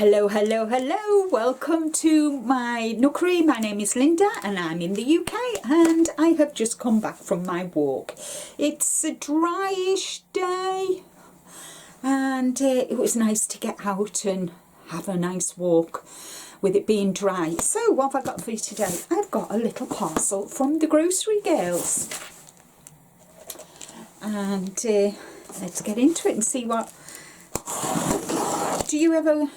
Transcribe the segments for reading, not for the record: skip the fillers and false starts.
Hello, hello, hello. Welcome to my nookery. My name is Linda and I'm in the UK and I have just come back from my walk. It's a dryish day and it was nice to get out and have a nice walk with it being dry. So what have I got for you today? I've got a little parcel from the grocery girls. And let's get into it and see what... Do you ever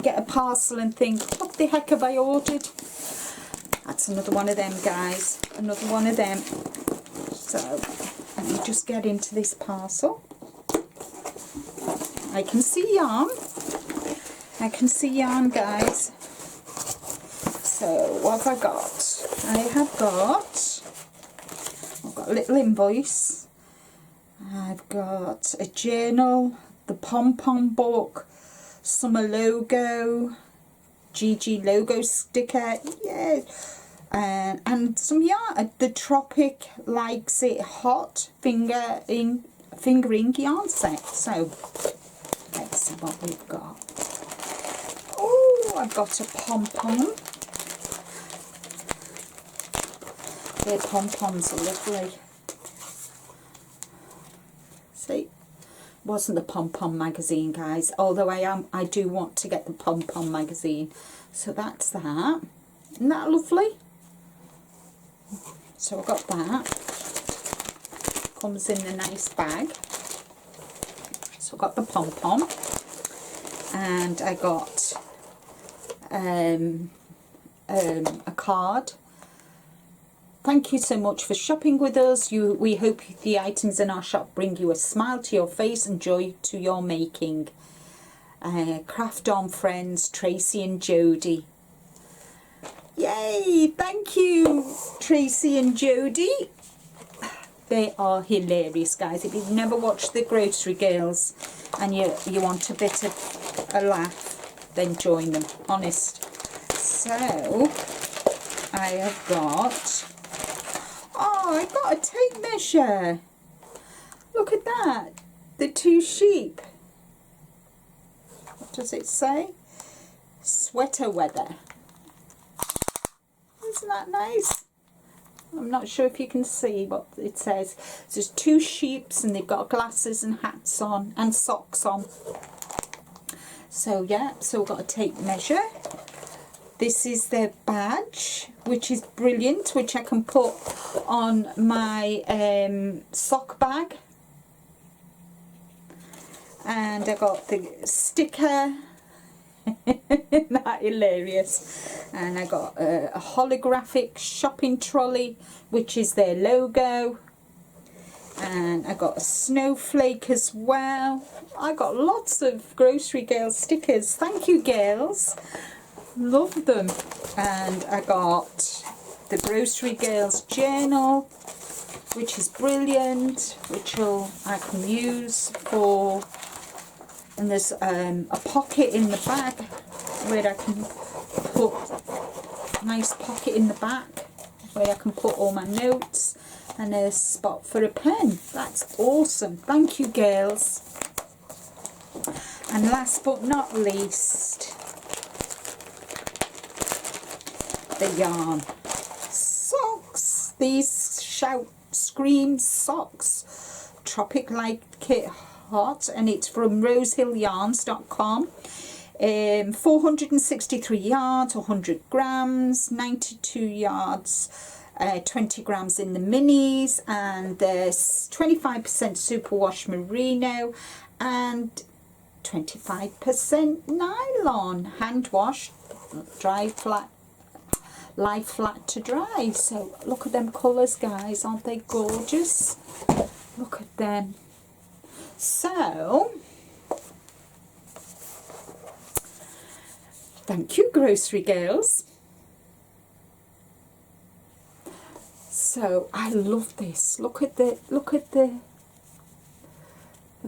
get a parcel and think, what the heck have I ordered? That's another one of them, guys. Another one of them. So, let me just get into this parcel. I can see yarn. I can see yarn, guys. So, what have I got? I've got a little invoice. I've got a journal, the pom-pom book, summer logo, GG logo sticker, yeah, and some yarn. The Tropic Likes It Hot finger ink yarn set. So let's see what we've got. Oh, I've got a pom-pom. Their pom-poms are lovely. See, wasn't the pom-pom magazine, guys, although I do want to get the pom-pom magazine. So that's that. Isn't that lovely? So I got that. Comes in a nice bag. So I got the pom-pom and I got a card. Thank you so much for shopping with us. We hope the items in our shop bring you a smile to your face and joy to your making. Craft on friends, Tracy and Jody. Yay! Thank you, Tracy and Jody. They are hilarious, guys. If you've never watched the Grocery Girls and you want a bit of a laugh, then join them. Honest. So I have got... Oh, I got a tape measure. Look at that. The two sheep. What does it say? Sweater weather. Isn't that nice? I'm not sure if you can see what it says. There's two sheeps and they've got glasses and hats on and socks on. So yeah, so we've got a tape measure. This is their badge, which is brilliant, which I can put on my sock bag. And I got the sticker. Isn't that hilarious? And I got a holographic shopping trolley, which is their logo. And I got a snowflake as well. I got lots of Grocery Girls stickers. Thank you, girls. Love them. And I got the Grocery Girls journal, which is brilliant, which I can use for, and there's a pocket in the back where I can put, nice pocket in the back where I can put all my notes, and a spot for a pen. That's awesome. Thank you, girls. And last but not least, the yarn socks. These Shout Scream socks, Tropic Like It Hot, and it's from rosehillyarns.com. 463 yards, 100 grams, 92 yards, 20 grams in the minis, and there's 25% superwash merino and 25% nylon, hand washed, dry flat, lie flat to dry. So look at them colours, guys, aren't they gorgeous? Look at them. So thank you, Grocery Girls. So I love this. Look at the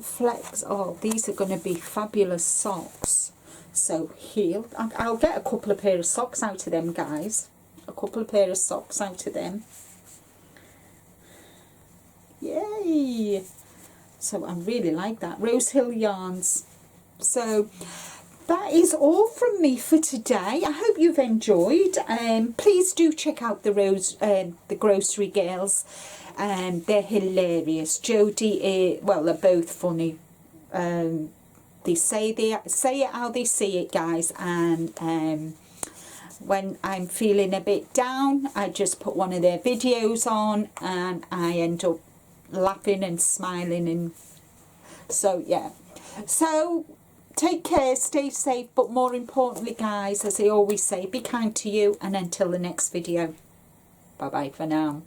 flex. Oh, these are going to be fabulous socks. So here, I'll get a couple of pair of socks out of them, guys. A couple of pair of socks out of them. Yay! So I really like that. Rose Hill Yarns. So that is all from me for today. I hope you've enjoyed. Please do check out the Grocery Girls. They're hilarious. Jodie, well, they're both funny. They say it how they see it, guys. And when I'm feeling a bit down, I just put one of their videos on, and I end up laughing and smiling. And so yeah. So take care, stay safe, but more importantly, guys, as I always say, be kind to you, and until the next video, bye bye for now.